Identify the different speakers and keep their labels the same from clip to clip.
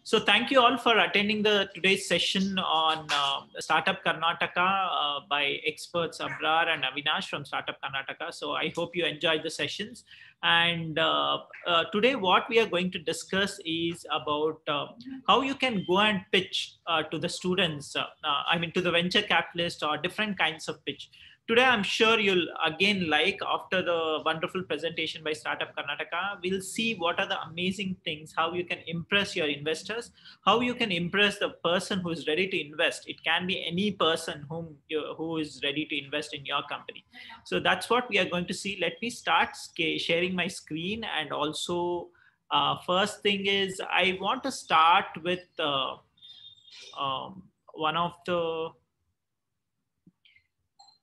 Speaker 1: So thank you all for attending today's session on Startup Karnataka by experts Abrar and Avinash from Startup Karnataka. So I hope you enjoyed the sessions. And today what we are going to discuss is about how you can go and pitch to the students, to the venture capitalists or different kinds of pitch. Today, I'm sure you'll again after the wonderful presentation by Startup Karnataka, we'll see what are the amazing things, how you can impress your investors, how you can impress the person who is ready to invest. It can be any person who is ready to invest in your company. So that's what we are going to see. Let me start sharing my screen. And also, first thing is I want to start with one of the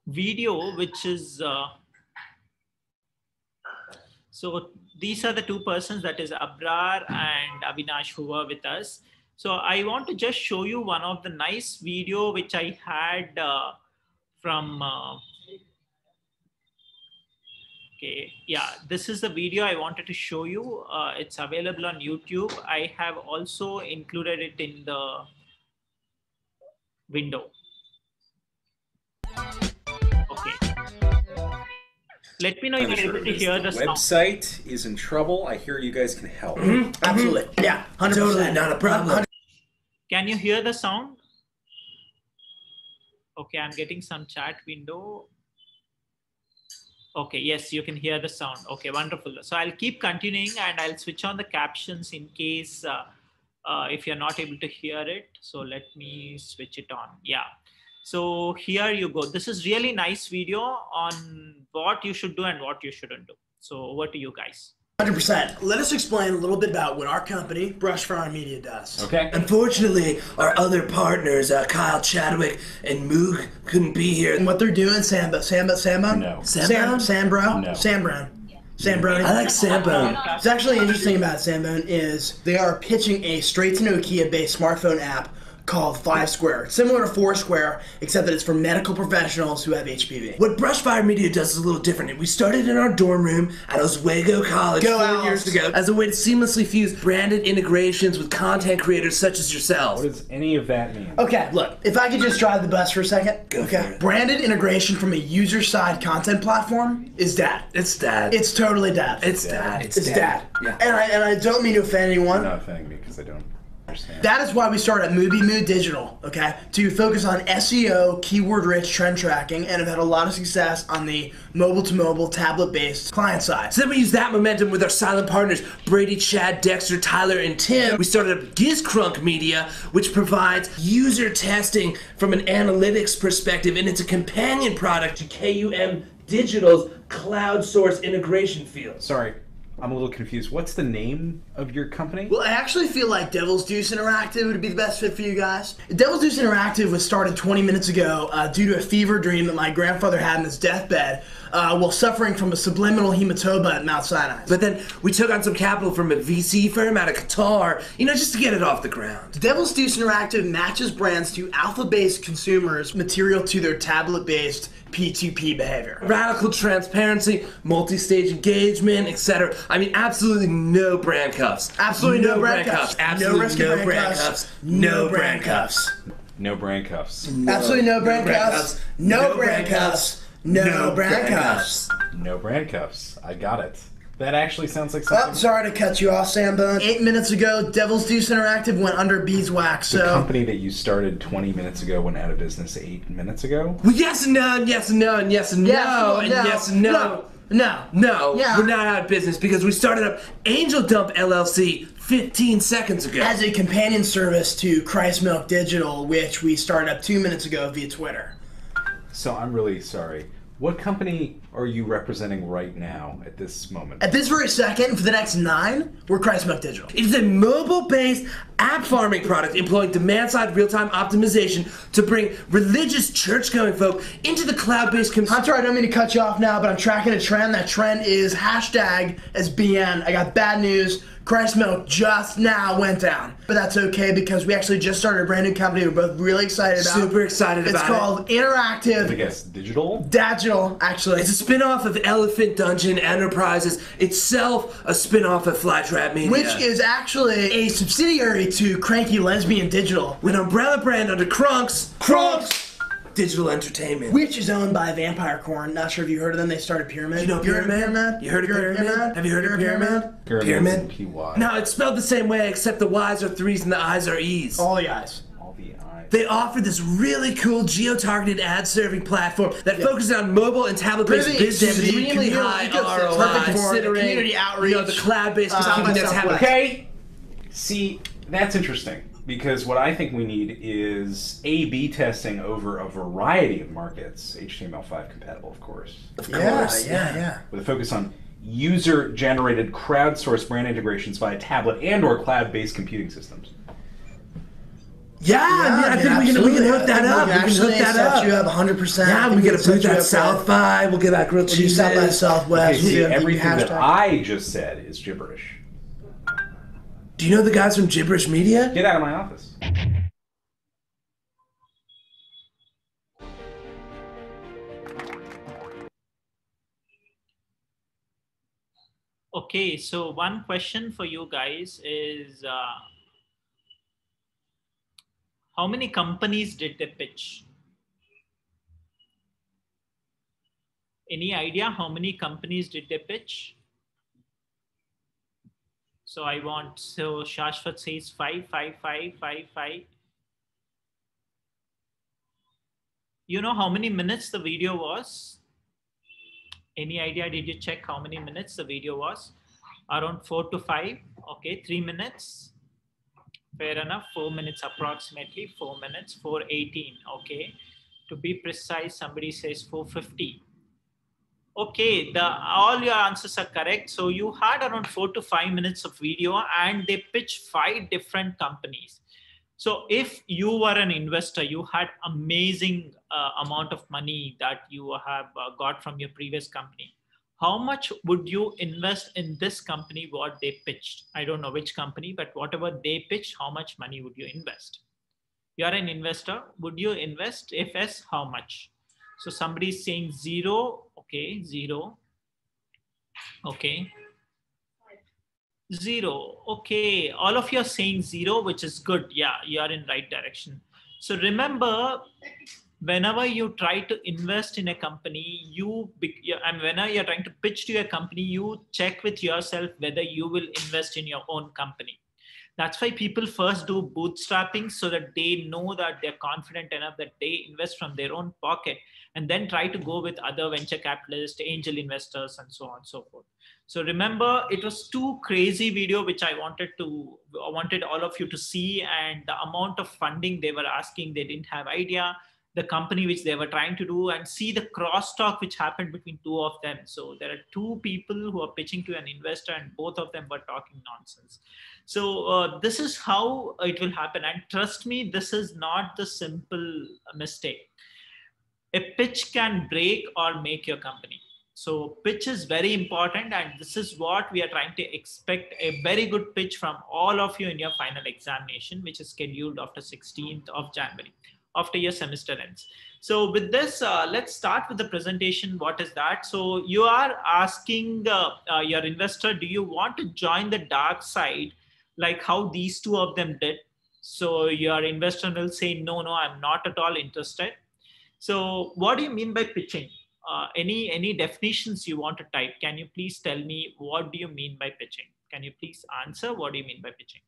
Speaker 1: video, which is so these are the two persons, that is Abrar and Avinash, who were with us. So I want to just show you one of the nice video which I had from this is the video I wanted to show you. It's available on YouTube. I have also included it in the window. Let me know if you're able to hear the sound.
Speaker 2: Website is in trouble. I hear you guys can help.
Speaker 3: Absolutely. Yeah, 100%. Totally, not a problem.
Speaker 1: Can you hear the sound? Okay, I'm getting some chat window. Okay, yes, you can hear the sound. Okay, wonderful. So I'll keep continuing and I'll switch on the captions in case if you're not able to hear it. So let me switch it on. Yeah. So here you go. This is really nice video on what you should do and what you shouldn't do. So over to you guys.
Speaker 3: 100%. Let us explain a little bit about what our company, Brushfire Media, does.
Speaker 2: Okay.
Speaker 4: Unfortunately, our other partners, Kyle Chadwick and Moog, couldn't be here.
Speaker 3: And what they're doing, Sambo?
Speaker 4: No.
Speaker 3: Sambro?
Speaker 2: No.
Speaker 3: Sam Brown. Sambone.
Speaker 4: I like Sambone.
Speaker 3: What's actually interesting about Sambone is they are pitching a straight-to-Nokia-based smartphone app called 5 Square. It's similar to 4 Square, except that it's for medical professionals who have HPV.
Speaker 4: What Brushfire Media does is a little different. We started in our dorm room at Oswego College 4 years ago as a way to seamlessly fuse branded integrations with content creators such as yourselves.
Speaker 2: What does any of that mean?
Speaker 3: Okay, look, if I could just drive the bus for a second.
Speaker 4: Go for it.
Speaker 3: Branded integration from a user-side content platform is dad.
Speaker 4: It's dad.
Speaker 3: It's totally dad.
Speaker 4: It's dad.
Speaker 3: It's dad.
Speaker 4: Yeah.
Speaker 3: And I don't mean to offend anyone.
Speaker 2: You're not offending me because I don't understand.
Speaker 3: That is why we started Moody Mood Digital, okay? To focus on SEO, keyword-rich trend tracking, and have had a lot of success on the mobile-to-mobile, tablet-based client side.
Speaker 4: So then we use that momentum with our silent partners, Brady, Chad, Dexter, Tyler, and Tim. We started up Gizcrunk Media, which provides user testing from an analytics perspective, and it's a companion product to KUM Digital's cloud source integration field.
Speaker 2: Sorry, I'm a little confused. What's the name of your company?
Speaker 3: Well, I actually feel like Devil's Deuce Interactive would be the best fit for you guys. Devil's Deuce Interactive was started 20 minutes ago due to a fever dream that my grandfather had in his deathbed while suffering from a subliminal hematoma at Mount Sinai.
Speaker 4: But then we took on some capital from a VC firm out of Qatar, just to get it off the ground.
Speaker 3: Devil's Deuce Interactive matches brands to alpha-based consumers material to their tablet-based P2P behavior.
Speaker 4: Radical transparency, multi-stage engagement, etc. Absolutely no brand cuffs.
Speaker 3: Absolutely no brand cuffs.
Speaker 4: Absolutely
Speaker 3: no risk
Speaker 4: no
Speaker 3: of
Speaker 4: brand cuffs. No brand cuffs.
Speaker 2: No brand cuffs.
Speaker 3: Absolutely no brand cuffs. No brand cuffs. No brand cuffs.
Speaker 2: No brand cuffs. I got it. That actually sounds like something.
Speaker 3: Oh, sorry to cut you off, Sambone. 8 minutes ago, Devil's Deuce Interactive went under beeswax,
Speaker 2: The company that you started 20 minutes ago went out of business 8 minutes ago?
Speaker 4: Well, yes and no, and yes and no, and yes and no, and yes and no. No,
Speaker 3: yeah.
Speaker 4: We're not out of business because we started up Angel Dump LLC 15 seconds ago.
Speaker 3: As a companion service to Christ Milk Digital, which we started up 2 minutes ago via Twitter.
Speaker 2: So I'm really sorry. What company are you representing right now at this moment?
Speaker 3: At this very second, for the next 9, we're Christ Milk Digital.
Speaker 4: It is a mobile-based app farming product employing demand-side real-time optimization to bring religious church-going folk into the cloud-based...
Speaker 3: Hunter, I don't mean to cut you off now, but I'm tracking a trend. That trend is #SBN. I got bad news. Christ Milk just now went down. But that's okay because we actually just started a brand new company we're both really excited about.
Speaker 4: Super excited about it.
Speaker 3: It's called Interactive...
Speaker 2: I guess digital?
Speaker 3: Digital, actually.
Speaker 4: It's a spin-off of Elephant Dungeon Enterprises, itself a spin-off of Flytrap Media.
Speaker 3: Which is actually a subsidiary to Cranky Lesbian Digital.
Speaker 4: An umbrella brand under Crunks Digital Entertainment.
Speaker 3: Which is owned by Vampire Corn. Not sure if you heard of them. They started Pyramid.
Speaker 4: You know Pyramid? You heard of Pyramid? Have you heard of Pyramid?
Speaker 2: Pyramid? PY.
Speaker 4: No, it's spelled the same way, except the Y's are 3's and the I's are E's.
Speaker 3: All the eyes.
Speaker 2: All the eyes.
Speaker 4: They offer this really cool geo-targeted ad-serving platform that focuses on mobile and tablet-based biz dev with extremely high ROI,
Speaker 3: perfect for
Speaker 4: considering
Speaker 3: community outreach.
Speaker 4: the cloud-based computing that's happening.
Speaker 2: Okay. See, that's interesting. Because what I think we need is A/B testing over a variety of markets, HTML5 compatible, of course.
Speaker 4: Of course.
Speaker 3: Yeah.
Speaker 2: With a focus on user-generated crowdsourced brand integrations via tablet and/or cloud-based computing systems.
Speaker 4: I think we can hook that up. We can hook that up.
Speaker 3: You have 100%.
Speaker 4: Yeah, we get a booth at South by. We'll get that grilled cheese.
Speaker 3: South by Southwest.
Speaker 2: Okay, see, everything that I just said is gibberish.
Speaker 4: Do you know the guys from Gibberish Media?
Speaker 2: Get out of my office.
Speaker 1: Okay, so one question for you guys is, how many companies did they pitch? Any idea how many companies did they pitch? So Shashwat says 5. You know how many minutes the video was? Any idea? Did you check how many minutes the video was? Around 4 to 5. Okay, 3 minutes. Fair enough. 4 minutes approximately. 4 minutes. 4:18. Okay. To be precise, somebody says 4:50. Okay, all your answers are correct. So you had around 4 to 5 minutes of video and they pitched 5 different companies. So if you were an investor, you had amazing amount of money that you have got from your previous company. How much would you invest in this company, what they pitched? I don't know which company, but whatever they pitched, how much money would you invest? You're an investor. Would you invest? If yes, how much? So somebody is saying 0. Okay, 0. Okay. 0. Okay, all of you are saying 0, which is good. Yeah, you are in right direction. So remember, whenever you try to invest in a company, and whenever you're trying to pitch to a company, you check with yourself whether you will invest in your own company. That's why people first do bootstrapping so that they know that they're confident enough that they invest from their own pocket and then try to go with other venture capitalists, angel investors, and so on and so forth. So remember, it was too crazy video, which I wanted all of you to see, and the amount of funding they were asking, they didn't have idea, the company which they were trying to do, and see the crosstalk which happened between two of them. So there are two people who are pitching to an investor and both of them were talking nonsense. So this is how it will happen. And trust me, this is not the simple mistake. A pitch can break or make your company. So pitch is very important, and this is what we are trying to expect, a very good pitch from all of you in your final examination, which is scheduled after 16th of January, after your semester ends. So with this, let's start with the presentation. What is that? So you are asking your investor, do you want to join the dark side like how these two of them did? So your investor will say, no, I'm not at all interested. So what do you mean by pitching? Any definitions you want to type? Can you please tell me what do you mean by pitching? Can you please answer what do you mean by pitching?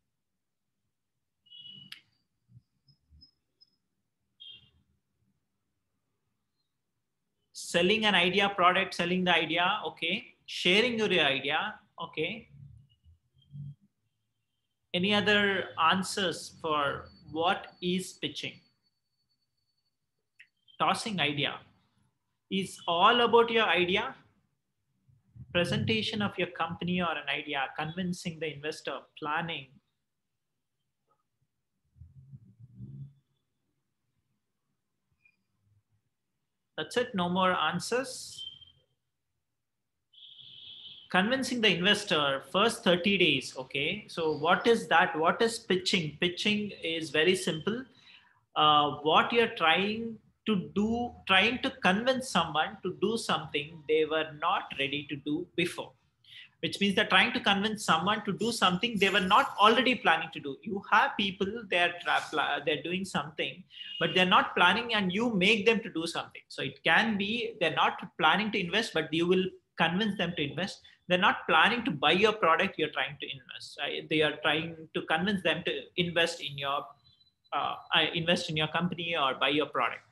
Speaker 1: Selling an idea, product, selling the idea, okay. Sharing your idea, okay. Any other answers for what is pitching? Tossing idea is all about your idea, presentation of your company or an idea, convincing the investor, planning. That's it, no more answers. Convincing the investor, first 30 days, okay? So what is that? What is pitching? Pitching is very simple. What you're trying trying to convince someone to do something they were not ready to do before, which means they're trying to convince someone to do something they were not already planning to do. You have people, they're doing something, but they're not planning, and you make them to do something. So it can be they're not planning to invest, but you will convince them to invest. They're not planning to buy your product, you're trying to invest. Right? They are trying to convince them to invest in your company or buy your product.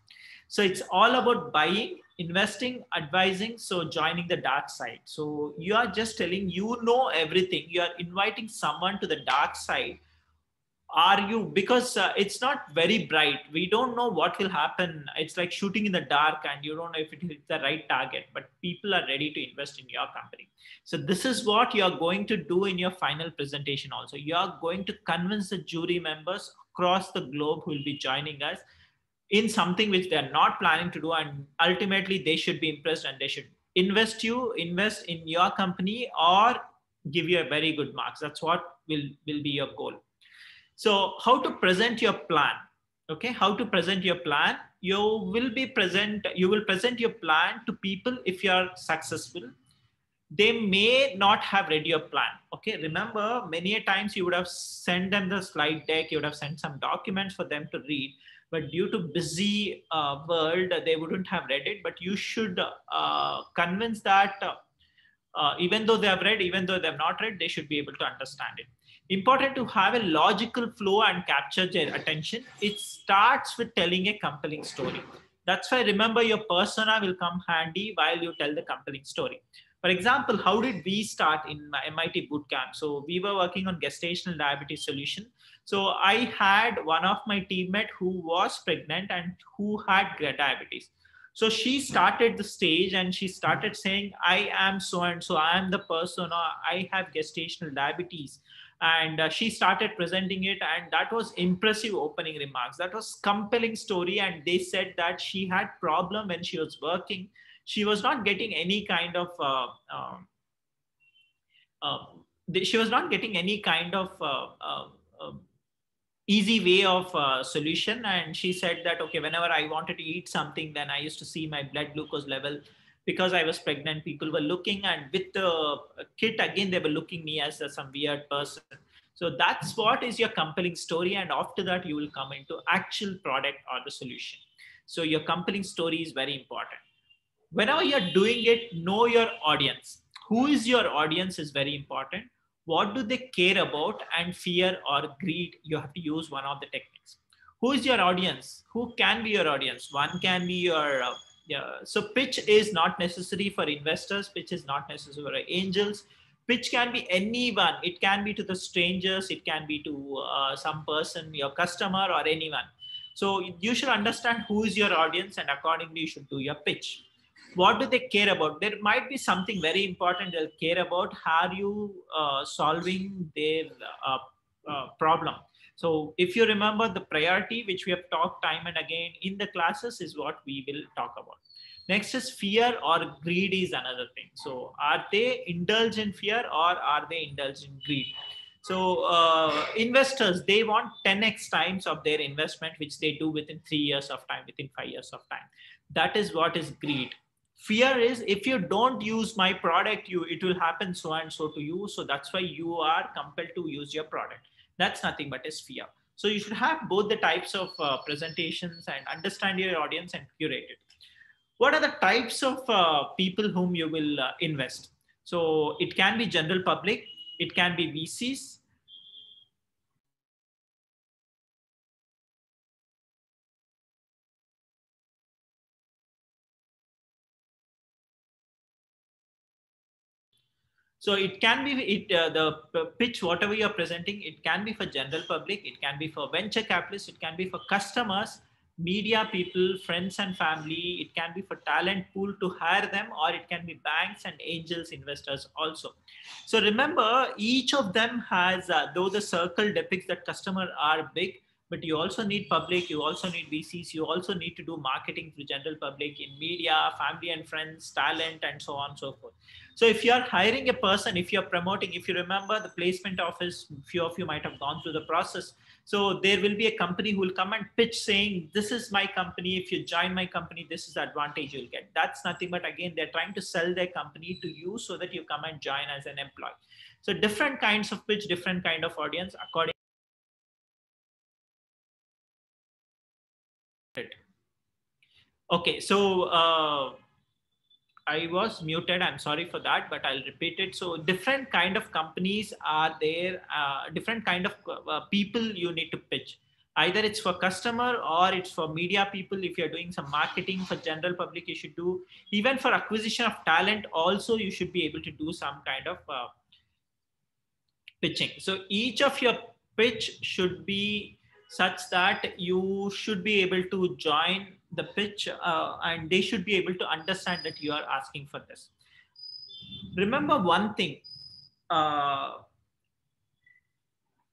Speaker 1: So it's all about buying, investing, advising, so joining the dark side. So you are just telling, you know everything. You are inviting someone to the dark side. Are you, because it's not very bright. We don't know what will happen. It's like shooting in the dark and you don't know if it hits the right target, but people are ready to invest in your company. So this is what you are going to do in your final presentation also. You are going to convince the jury members across the globe who will be joining us in something which they're not planning to do, and ultimately they should be impressed and they should invest in your company or give you a very good marks. That's what will be your goal. So how to present your plan? Okay, how to present your plan? You will present your plan to people. If you are successful, they may not have read your plan. Okay, remember, many a times you would have sent them the slide deck, you would have sent some documents for them to read, but due to busy world, they wouldn't have read it. But you should convince that even though they have read, even though they have not read, they should be able to understand it. Important to have a logical flow and capture their attention. It starts with telling a compelling story. That's why, remember, your persona will come handy while you tell the compelling story. For example, how did we start in my MIT bootcamp? So we were working on gestational diabetes solution. So I had one of my teammate who was pregnant and who had diabetes. So she started the stage and she started saying, I am so and so, I am the persona, I have gestational diabetes. And she started presenting it, and that was impressive opening remarks. That was compelling story. And they said that she had problem when she was working. She was not getting any kind of she was not getting any kind of easy way of solution. And she said that, okay, whenever I wanted to eat something, then I used to see my blood glucose level. Because I was pregnant, people were looking, and with the kit again, they were looking me as some weird person. So that's what is your compelling story. And after that, you will come into actual product or the solution. So your compelling story is very important. Whenever you're doing it, know your audience. Who is your audience is very important. What do they care about? And fear or greed, you have to use one of the techniques. Who is your audience? Who can be your audience? One can be your so pitch is not necessary for investors. Pitch is not necessary for angels. Pitch can be anyone. It can be to the strangers. It can be to some person, your customer, or anyone. So you should understand who is your audience, and accordingly you should do your pitch. What do they care about? There might be something very important they'll care about. How are you solving their problem? So if you remember, the priority, which we have talked time and again in the classes, is what we will talk about. Next is fear or greed is another thing. So are they indulge in fear or are they indulge in greed? So investors, they want 10x times of their investment, which they do within 3 years of time, within 5 years of time. That is what is greed. Fear is, if you don't use my product, it will happen so and so to you. So that's why you are compelled to use your product. That's nothing but is fear. So you should have both the types of presentations and understand your audience and curate it. What are the types of people whom you will invest? So it can be general public, it can be VCs. So it can be the pitch, whatever you're presenting, it can be for general public, it can be for venture capitalists, it can be for customers, media people, friends and family, it can be for talent pool to hire them, or it can be banks and angels investors also. So remember, each of them has, though the circle depicts that customer are big, but you also need public, you also need VCs, you also need to do marketing to general public in media, family and friends, talent, and so on and so forth. So if you're hiring a person, if you're promoting, if you remember the placement office, few of you might have gone through the process. So there will be a company who will come and pitch saying, this is my company. If you join my company, this is the advantage you'll get. That's nothing but, again, they're trying to sell their company to you so that you come and join as an employee. So different kinds of pitch, different kind of audience according. Okay, so I was muted. I'm sorry for that, but I'll repeat it. So different kind of companies are there, different kind of people you need to pitch. Either it's for customer or it's for media people. If you're doing some marketing for general public, you should do. Even for acquisition of talent, also you should be able to do some kind of pitching. So each of your pitch should be such that you should be able to join the pitch and they should be able to understand that you are asking for this. Remember one thing,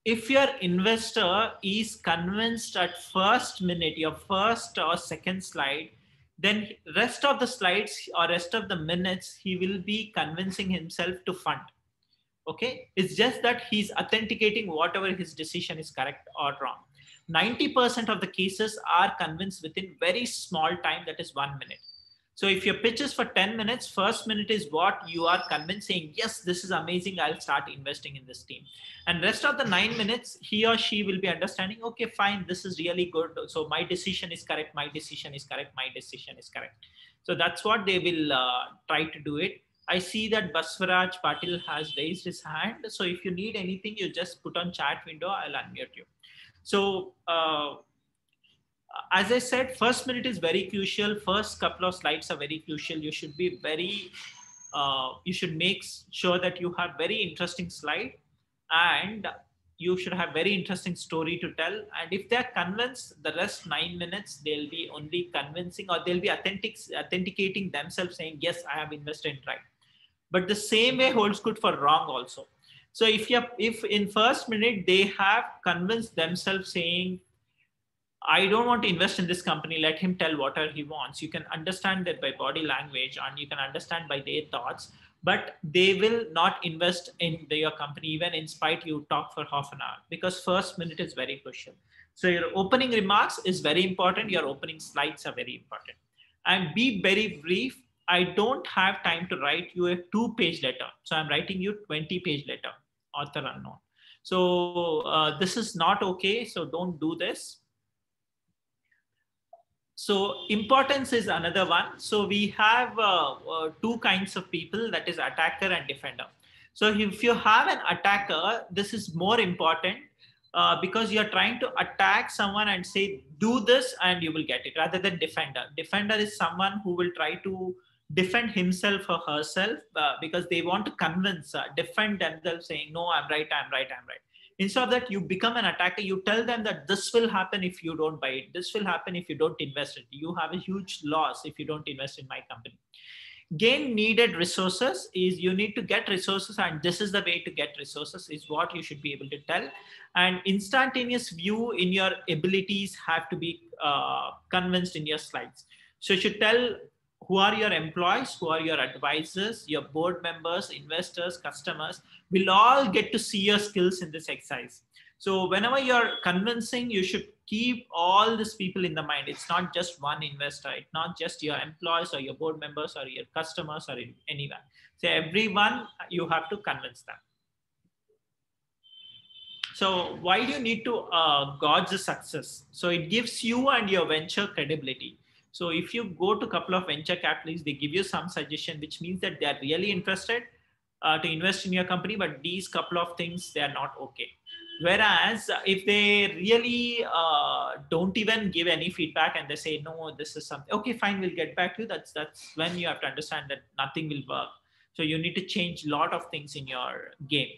Speaker 1: if your investor is convinced at first minute, your first or second slide, then rest of the slides or rest of the minutes, he will be convincing himself to fund. Okay, it's just that he's authenticating whatever his decision is correct or wrong. 90% of the cases are convinced within very small time, that is 1 minute. So if your pitch is for 10 minutes, first minute is what you are convinced, saying, yes, this is amazing, I'll start investing in this team. And rest of the 9 minutes, he or she will be understanding, okay, fine, this is really good. So my decision is correct, my decision is correct, my decision is correct. So that's what they will try to do it. I see that Baswaraj Patil has raised his hand. So if you need anything, you just put on chat window, I'll unmute you. So as I said, first minute is very crucial. First couple of slides are very crucial. You should be very, you should make sure that you have very interesting slide and you should have very interesting story to tell. And if they're convinced, the rest 9 minutes, they'll be only convincing or they'll be authenticating themselves saying, yes, I have invested in right. But the same way holds good for wrong also. So if in first minute they have convinced themselves saying, I don't want to invest in this company, let him tell whatever he wants. You can understand that by body language and you can understand by their thoughts, but they will not invest in your company even in spite you talk for half an hour, because first minute is very crucial. So your opening remarks is very important. Your opening slides are very important. And be very brief. I don't have time to write you a 2-page letter. So I'm writing you 20-page letter, author unknown. So this is not okay. So don't do this. So importance is another one. So we have two kinds of people, that is attacker and defender. So if you have an attacker, this is more important because you're trying to attack someone and say, do this and you will get it, rather than defender. Defender is someone who will try to defend himself or herself because they want to convince, defend themselves saying, no, I'm right, I'm right, I'm right. Instead of that, you become an attacker. You tell them that this will happen if you don't buy it. This will happen if you don't invest in it. You have a huge loss if you don't invest in my company. Gain needed resources is you need to get resources, and this is the way to get resources is what you should be able to tell. And instantaneous view in your abilities have to be convinced in your slides. So you should tell who are your employees, who are your advisors, your board members, investors, customers will all get to see your skills in this exercise. So whenever you're convincing, you should keep all these people in the mind. It's not just one investor. It's not just your employees or your board members or your customers or anyone. So everyone, you have to convince them. So why do you need to gauge the success? So it gives you and your venture credibility. So if you go to a couple of venture capitalists, they give you some suggestion, which means that they are really interested to invest in your company, but these couple of things, they are not okay. Whereas if they really don't even give any feedback and they say, no, this is something, okay, fine, we'll get back to you. That's when you have to understand that nothing will work. So you need to change a lot of things in your game.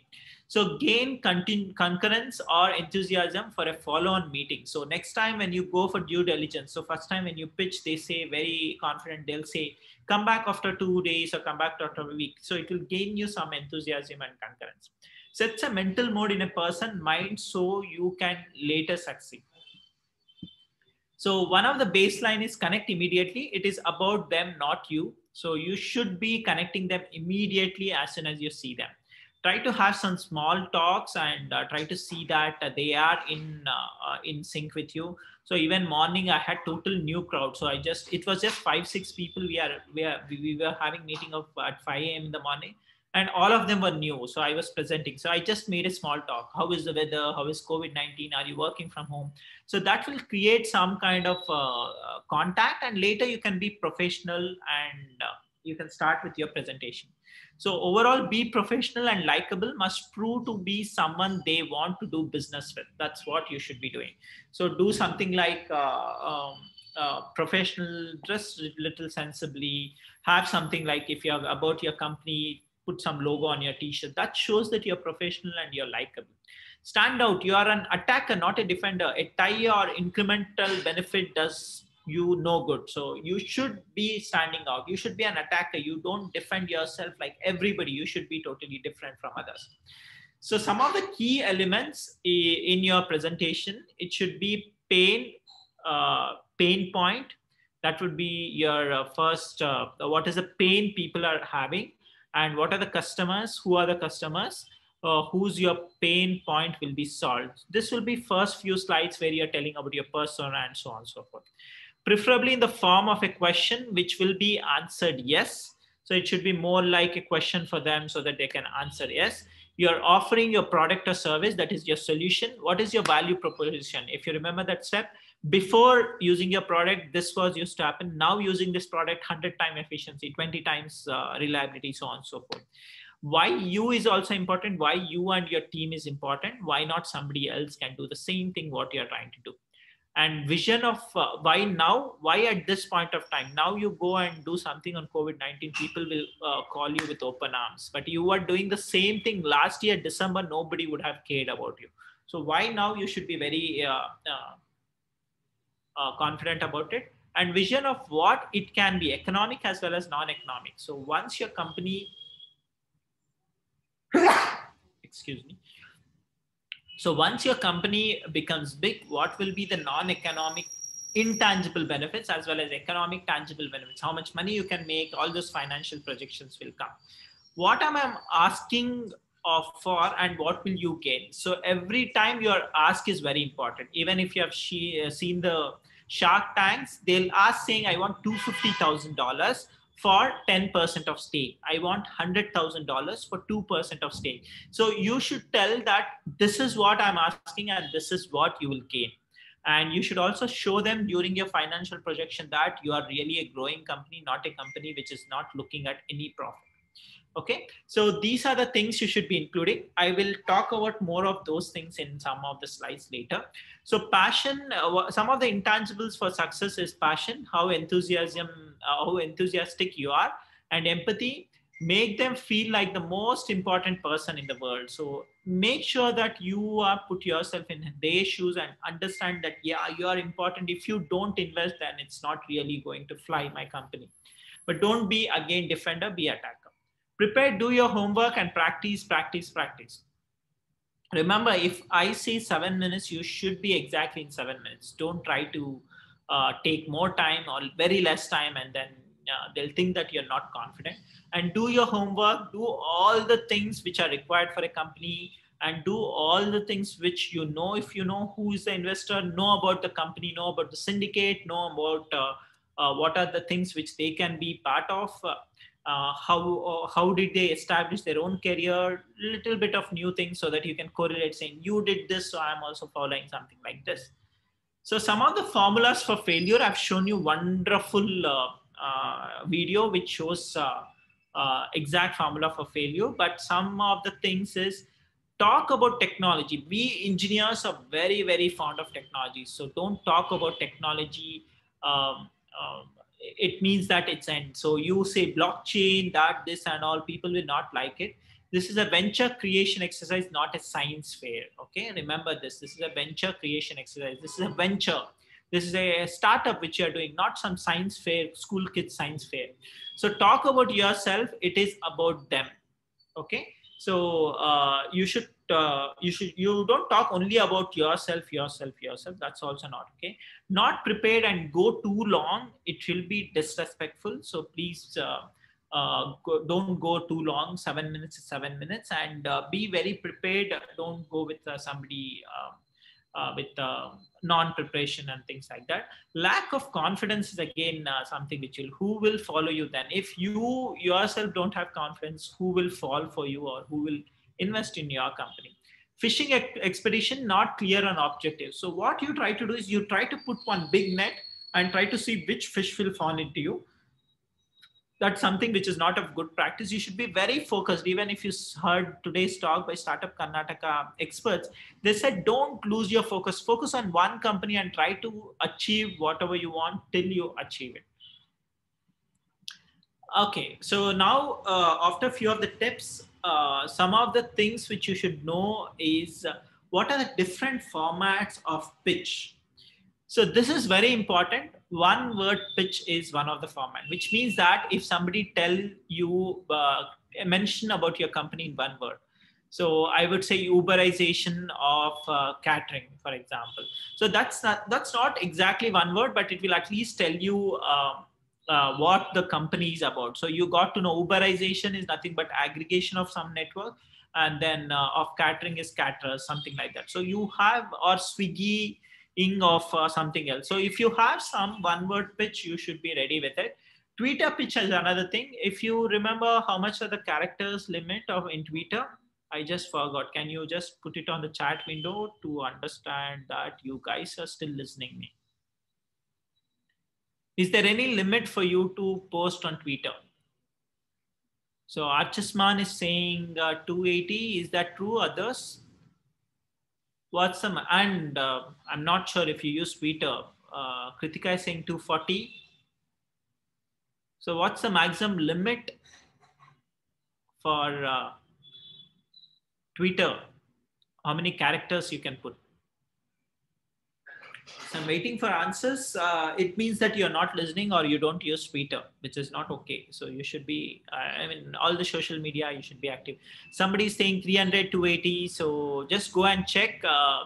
Speaker 1: So gain concurrence or enthusiasm for a follow-on meeting. So next time when you go for due diligence, so first time when you pitch, they say very confident, they'll say, come back after 2 days or come back after a week. So it will gain you some enthusiasm and concurrence. Sets a mental mode in a person's mind so you can later succeed. So one of the baseline is connect immediately. It is about them, not you. So you should be connecting them immediately as soon as you see them. try to have some small talks and try to see that they are in sync with you. So even morning I had total new crowd, so it was just 5-6 people. We were having meeting of at 5 a.m. in the morning, and all of them were new. So I was presenting, so I just made a small talk. How is the weather? How is COVID-19? Are you working from home? So that will create some kind of contact, and later you can be professional, and you can start with your presentation. So overall, be professional and likable, must prove to be someone they want to do business with. That's what you should be doing. So do something like professional, dress a little sensibly, have something like, if you're about your company, put some logo on your t-shirt. That shows that you're professional and you're likable. Stand out. You are an attacker, not a defender. A tie or incremental benefit does you no good. So you should be standing out. You should be an attacker. You don't defend yourself like everybody. You should be totally different from others. So some of the key elements in your presentation, it should be pain point. That would be your first, what is the pain people are having, and what are the customers, who are the customers, whose your pain point will be solved. This will be first few slides where you're telling about your persona and so on and so forth. Preferably in the form of a question which will be answered yes. So it should be more like a question for them so that they can answer yes. You're offering your product or service, that is your solution. What is your value proposition? If you remember that step, before using your product, this was used to happen. Now using this product, 100 times efficiency, 20 times reliability, so on and so forth. Why you is also important. Why you and your team is important. Why not somebody else can do the same thing what you're trying to do. And vision of why now, why at this point of time. Now you go and do something on COVID-19, people will call you with open arms. But you were doing the same thing last year, December, nobody would have cared about you. So why now you should be very confident about it. And vision of what it can be, economic as well as non-economic. So once your company, excuse me. So once your company becomes big, what will be the non-economic intangible benefits as well as economic tangible benefits? How much money you can make, all those financial projections will come. What am I asking for and what will you gain? So every time your ask is very important. Even if you have seen the Shark Tanks, they'll ask saying, I want $250,000 for 10% of stake. I want $100,000 for 2% of stake. So you should tell that this is what I'm asking and this is what you will gain. And you should also show them during your financial projection that you are really a growing company, not a company which is not looking at any profit. Okay, so these are the things you should be including. I will talk about more of those things in some of the slides later. So passion, some of the intangibles for success is passion, how enthusiastic you are, and empathy. Make them feel like the most important person in the world. So make sure that you put yourself in their shoes and understand that, yeah, you are important. If you don't invest, then it's not really going to fly my company. But don't be, again, defender, be attacker. Prepare, do your homework and practice. Remember, if I say 7 minutes, you should be exactly in 7 minutes. Don't try to take more time or very less time, and then they'll think that you're not confident. And do your homework, do all the things which are required for a company, and do all the things which you know. If you know who is the investor, know about the company, know about the syndicate, know about what are the things which they can be part of. How did they establish their own career, little bit of new things so that you can correlate saying you did this, so I'm also following something like this. So some of the formulas for failure, I've shown you wonderful video which shows exact formula for failure, but some of the things is talk about technology. We engineers are very, very fond of technology. So don't talk about technology. It means that it's end. So you say blockchain, that, this and all, people will not like it. This is a venture creation exercise, not a science fair. Okay, remember this. This is a venture creation exercise. This is a venture. This is a startup which you are doing, not some science fair, school kids science fair. So talk about yourself. It is about them. Okay. So you don't talk only about yourself. That's also not okay. Not prepared and go too long, it will be disrespectful. So please Don't go too long. 7 minutes is 7 minutes, and be very prepared. Don't go with somebody with non-preparation and things like that. Lack of confidence is again something which who will follow you then? If you yourself don't have confidence, who will fall for you or who will invest in your company? Fishing expedition, not clear on objective. So what you try to do is you try to put one big net and try to see which fish will fall into you. That's something which is not a good practice. You should be very focused. Even if you heard today's talk by Startup Karnataka experts, they said don't lose your focus. Focus on one company and try to achieve whatever you want till you achieve it. Okay, so now after a few of the tips, some of the things which you should know is what are the different formats of pitch. So this is very important. One word pitch is one of the format, which means that if somebody tell you, mention about your company in one word. So I would say Uberization of catering, for example. So that's not exactly one word, but it will at least tell you what the company is about. So you got to know Uberization is nothing but aggregation of some network, and then of catering is caterers, something like that. So you have, or Swiggy of something else. So if you have some one word pitch, you should be ready with it. Twitter pitch is another thing. If you remember how much are the characters limit of in Twitter, I just forgot. Can you just put it on the chat window to understand that you guys are still listening me? Is there any limit for you to post on Twitter? So Archisman is saying 280. Is that true? Others? What's some, and I'm not sure if you use Twitter. Kritika is saying 240. So what's the maximum limit for Twitter? How many characters you can put? So I'm waiting for answers. It means that you're not listening or you don't use Twitter, which is not okay. So you should be, I mean, all the social media, you should be active. Somebody is saying 300, 280. So just go and check.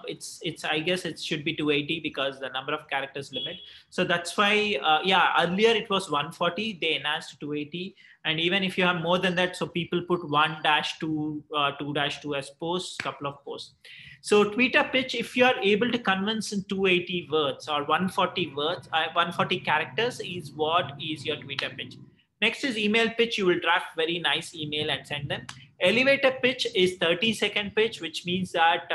Speaker 1: It's I guess it should be 280 because the number of characters limit. So that's why, yeah, earlier it was 140. They enhanced to 280. And even if you have more than that, so people put 1-2, 2-2 as posts, couple of posts. So Twitter pitch, if you are able to convince in 280 words or 140 words, 140 characters is what is your Twitter pitch. Next is email pitch. You will draft very nice email and send them. Elevator pitch is 30-second pitch, which means that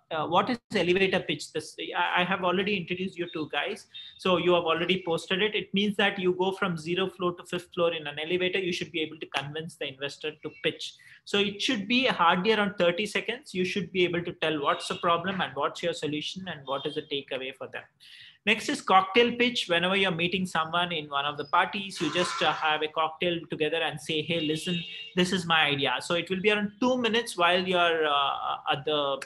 Speaker 1: what is elevator pitch? This I have already introduced you to guys. So you have already posted it. It means that you go from 0th floor to 5th floor in an elevator. You should be able to convince the investor to pitch. So it should be hardly around 30 seconds. You should be able to tell what's the problem and what's your solution and what is the takeaway for them. Next is cocktail pitch. Whenever you're meeting someone in one of the parties, you just have a cocktail together and say, hey, listen, this is my idea. So it will be around 2 minutes while you're at the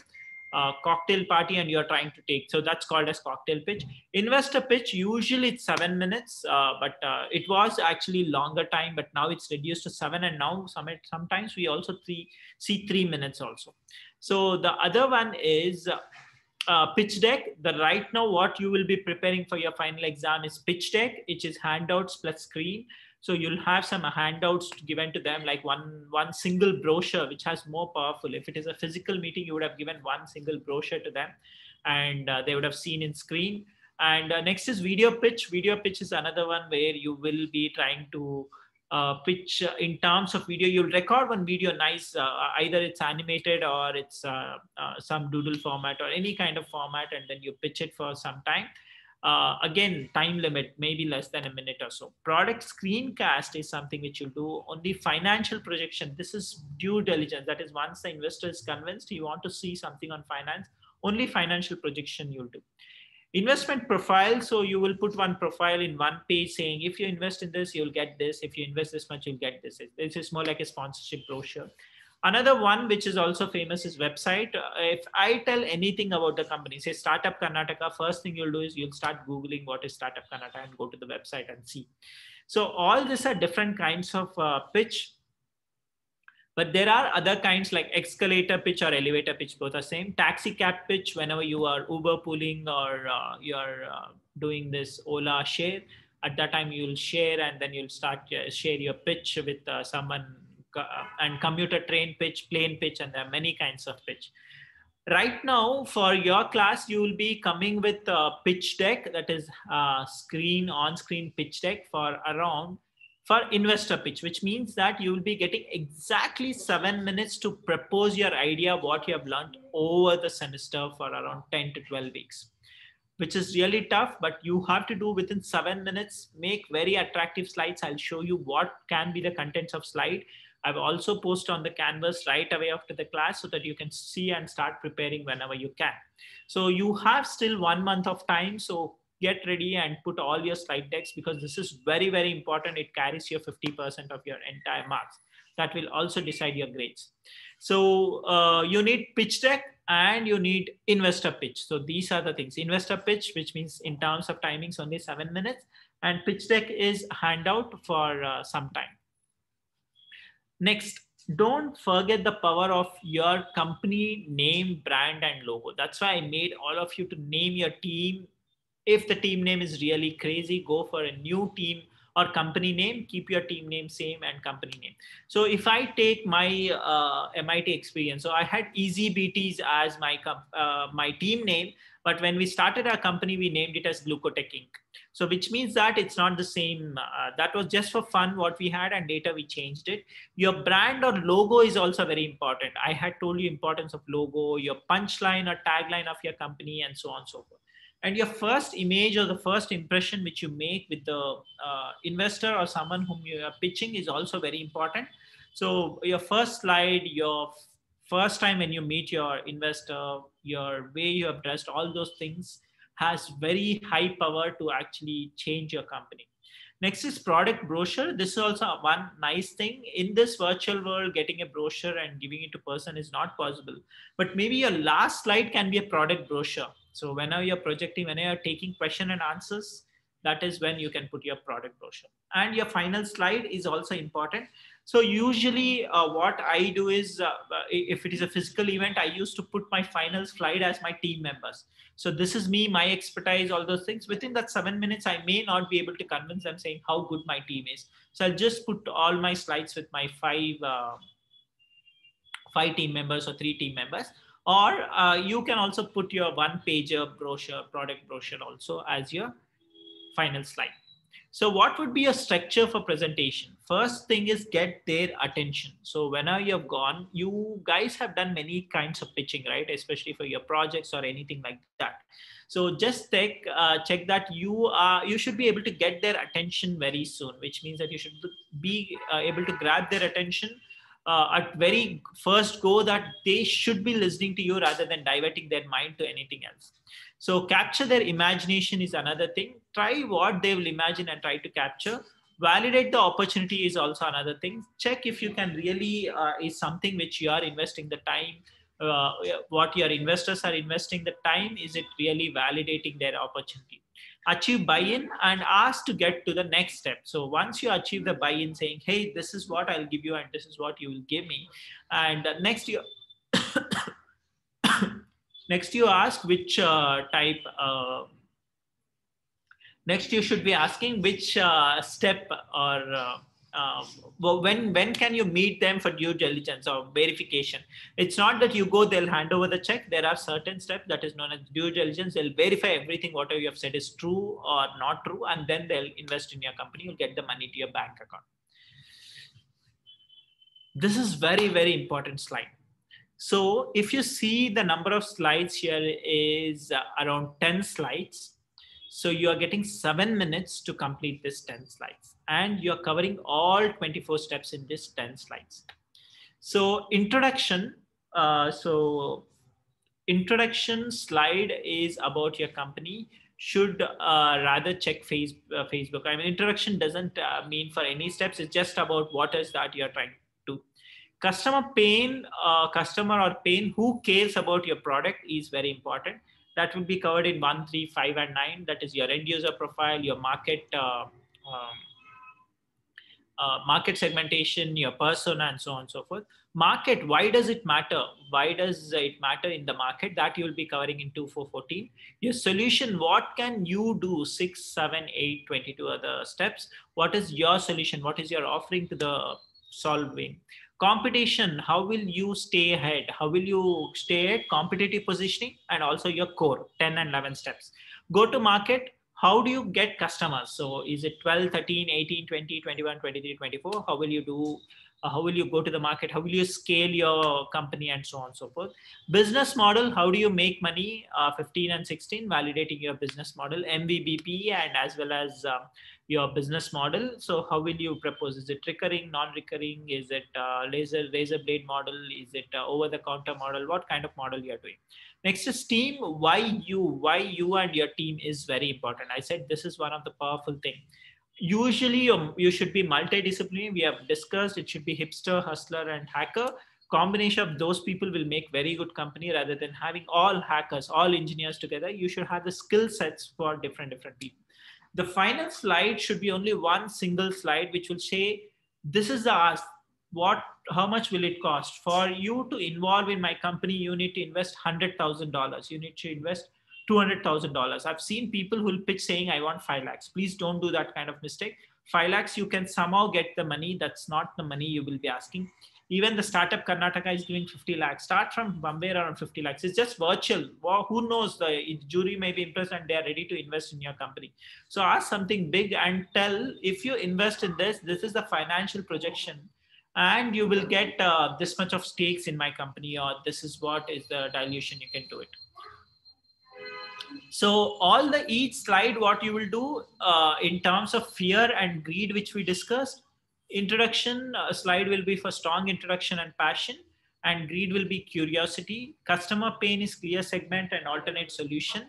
Speaker 1: cocktail party and you're trying to take. So that's called as cocktail pitch. Investor pitch, usually it's 7 minutes, but it was actually longer time, but now it's reduced to 7. And now sometimes we also see 3 minutes also. So the other one is pitch deck. Right now what you will be preparing for your final exam is pitch deck, which is handouts plus screen. So you'll have some handouts given to them, like one single brochure, which has more powerful. If it is a physical meeting, you would have given one single brochure to them and they would have seen in screen. And next is video pitch. Video pitch is another one where you will be trying to pitch in terms of video. You'll record one video nice, either it's animated or it's some doodle format or any kind of format, and then you pitch it for some time. Again, time limit, maybe less than a minute or so. Product screencast is something which you do. Only financial projection. This is due diligence. That is, once the investor is convinced you want to see something on finance, only financial projection you'll do. Investment profile. So you will put one profile in one page saying, if you invest in this, you'll get this. If you invest this much, you'll get this. This is more like a sponsorship brochure. Another one, which is also famous, is website. If I tell anything about the company, say Startup Karnataka, first thing you'll do is you'll start Googling what is Startup Karnataka and go to the website and see. So all these are different kinds of pitch. But there are other kinds like escalator pitch or elevator pitch, both are same. Taxi cab pitch, whenever you are Uber pooling or you're doing this Ola share. At that time, you'll share, and then you'll start share your pitch with someone, and commuter train pitch, plane pitch, and there are many kinds of pitch. Right now, for your class, you will be coming with a pitch deck, that is on-screen pitch deck for investor pitch, which means that you will be getting exactly 7 minutes to propose your idea, what you have learned over the semester for around 10 to 12 weeks, which is really tough, but you have to do within 7 minutes, make very attractive slides. I'll show you what can be the contents of slide. I've also posted on the canvas right away after the class so that you can see and start preparing whenever you can. So you have still 1 month of time. So get ready and put all your slide decks, because this is very, very important. It carries your 50% of your entire marks. That will also decide your grades. So you need pitch deck and you need investor pitch. So these are the things. Investor pitch, which means in terms of timings, only 7 minutes. And pitch deck is handout for some time. Next, don't forget the power of your company name, brand, and logo. That's why I made all of you to name your team. If the team name is really crazy, go for a new team or company name. Keep your team name same and company name. So if I take my MIT experience, so I had Easy BTs as my team name, but when we started our company, we named it as Glucotech Inc. So which means that it's not the same. That was just for fun what we had, and later we changed it. Your brand or logo is also very important. I had told you importance of logo, your punchline or tagline of your company, and so on and so forth. And your first image or the first impression which you make with the investor or someone whom you are pitching is also very important. So your first slide, your first time when you meet your investor, your way you have dressed, all those things has very high power to actually change your company. Next is product brochure. This is also one nice thing. In this virtual world, getting a brochure and giving it to person is not possible. But maybe your last slide can be a product brochure. So whenever you're projecting, whenever you're taking question and answers, that is when you can put your product brochure. And your final slide is also important. So usually what I do is, if it is a physical event, I used to put my final slide as my team members. So this is me, my expertise, all those things. Within that 7 minutes, I may not be able to convince them saying how good my team is. So I'll just put all my slides with my five team members or 3 team members. Or you can also put your 1-pager brochure, product brochure also as your final slide. So what would be your structure for presentation? First thing is get their attention. So whenever you have gone, you guys have done many kinds of pitching, right? Especially for your projects or anything like that. So just check that you should be able to get their attention very soon, which means that you should be able to grab their attention at very first go, that they should be listening to you rather than diverting their mind to anything else. So capture their imagination is another thing. Try what they will imagine and try to capture. Validate the opportunity is also another thing. Check if you can really, is something which you are investing the time, what your investors are investing the time, is it really validating their opportunity? Achieve buy-in and ask to get to the next step. So once you achieve the buy-in saying, hey, this is what I'll give you and this is what you will give me. And next you next you ask which type, next you should be asking which step or when can you meet them for due diligence or verification? It's not that you go, they'll hand over the check. There are certain steps that is known as due diligence. They'll verify everything, whatever you have said is true or not true, and then they'll invest in your company. You'll get the money to your bank account. This is very, very important slide. So if you see the number of slides here is around 10 slides. So you are getting 7 minutes to complete this 10 slides, and you're covering all 24 steps in this 10 slides. So introduction. Introduction slide is about your company. Should rather check Facebook. I mean, introduction doesn't mean for any steps. It's just about what is that you're trying to do. Customer or pain, who cares about your product is very important. That will be covered in 1, 3, 5, and 9. That is your end user profile, your market market segmentation, your persona, and so on and so forth. Market, why does it matter? Why does it matter in the market? That you will be covering in 2, 4, 14. Your solution, what can you do? 6, 7, 8, 22 other steps. What is your solution? What is your offering to the solving? Competition, how will you stay ahead? How will you stay at competitive positioning? And also your core, 10 and 11 steps. Go to market, how do you get customers? So is it 12, 13, 18, 20, 21, 23, 24? How will you do? How will you go to the market? How will you scale your company and so on and so forth? Business model, how do you make money? 15 and 16, validating your business model, MVBP, and as well as your business model. So how will you propose? Is it recurring, non-recurring? Is it razor blade model? Is it over-the-counter model? What kind of model you are doing? Next is team. Why you and your team is very important. I said this is one of the powerful thing. Usually you should be multidisciplinary. We have discussed it should be hipster, hustler, and hacker. Combination of those people will make very good company rather than having all hackers, all engineers together. You should have the skill sets for different people. The final slide should be only one single slide, which will say, this is the ask. How much will it cost for you to involve in my company? You need to invest $100,000. You need to invest $200,000. I've seen people who will pitch saying, I want 5 lakhs. Please don't do that kind of mistake. 5 lakhs, you can somehow get the money. That's not the money you will be asking. Even the startup Karnataka is doing 50 lakhs. Start from Bombay around 50 lakhs. It's just virtual. Wow, who knows? The jury may be impressed and they are ready to invest in your company. So ask something big and tell, if you invest in this, this is the financial projection. And you will get this much of stakes in my company, or this is what is the dilution, you can do it. So each slide, what you will do in terms of fear and greed, which we discussed, introduction slide will be for strong introduction and passion, and greed will be curiosity. Customer pain is clear segment and alternate solution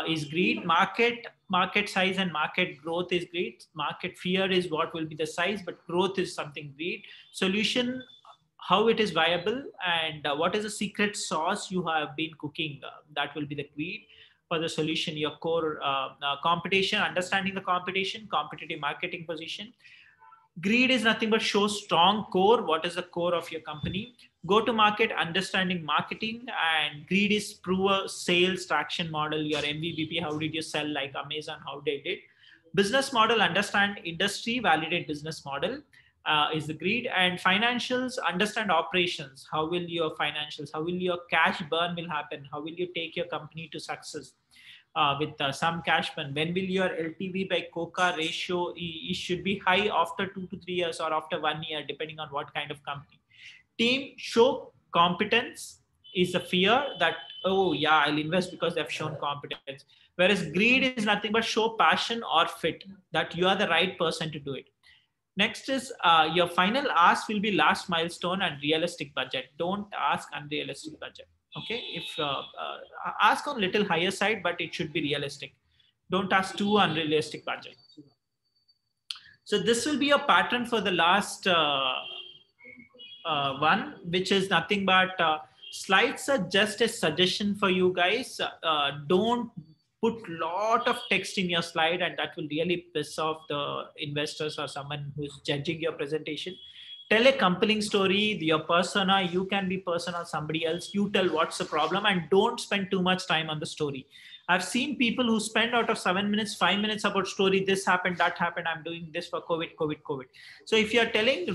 Speaker 1: is greed. Market size and market growth is greed. Market fear is what will be the size, but growth is something greed. Solution, how it is viable, and what is the secret sauce you have been cooking, that will be the greed. For the solution, your core competition, understanding the competition, competitive marketing position. Greed is nothing but show strong core. What is the core of your company? Go to market, understanding marketing, and greed is prove a sales traction model, your MVBP. How did you sell like Amazon? How they did. Business model, understand industry, validate business model is the greed. And financials, understand operations. How will your financials, how will your cash burn will happen? How will you take your company to success? With some cash burn. When will your LTV by COCA ratio should be high after 2 to 3 years or after 1 year, depending on what kind of company. Team, show competence is a fear that, oh yeah, I'll invest because they've shown competence. Whereas greed is nothing but show passion or fit, that you are the right person to do it. Next is your final ask will be last milestone and realistic budget. Don't ask unrealistic budget. Okay, if ask on little higher side, but it should be realistic. Don't ask too unrealistic budget. So this will be a pattern for the last one, which is nothing but slides are just a suggestion for you guys. Don't put lot of text in your slide, and that will really piss off the investors or someone who's judging your presentation. Tell a compelling story, your persona. You can be persona, somebody else. You tell what's the problem, and don't spend too much time on the story. I've seen people who spend out of 7 minutes, 5 minutes about story. This happened, that happened. I'm doing this for COVID. So if you're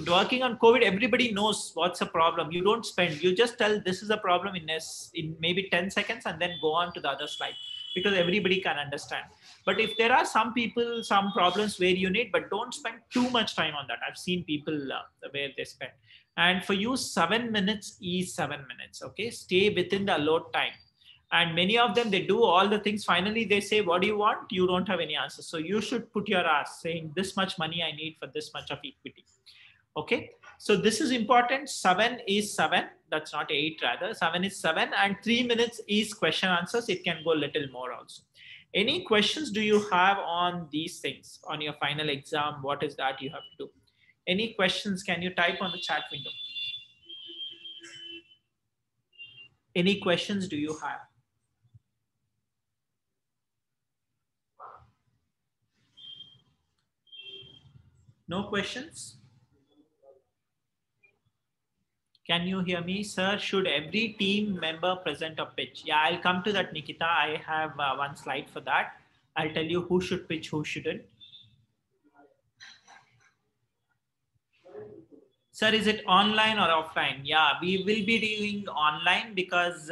Speaker 1: working on COVID, everybody knows what's the problem. You don't spend. You just tell this is a problem in maybe 10 seconds, and then go on to the other slide, because everybody can understand. But if there are some people, some problems where you need, but don't spend too much time on that. I've seen people where they spend. And for you, 7 minutes is 7 minutes. Okay, stay within the allotted time. And many of them, they do all the things. Finally, they say, what do you want? You don't have any answers. So you should put your ask saying this much money I need for this much of equity. Okay, so this is important. 7 is 7. That's not 8 rather. 7 is 7, and 3 minutes is question answers. It can go a little more also. Any questions do you have on these things on your final exam? What is that you have to do? Any questions? Can you type on the chat window? Any questions do you have? No questions? Can you hear me, sir? Should every team member present a pitch? Yeah, I'll come to that, Nikita. I have one slide for that. I'll tell you who should pitch, who shouldn't. Sir, is it online or offline? Yeah, we will be doing online because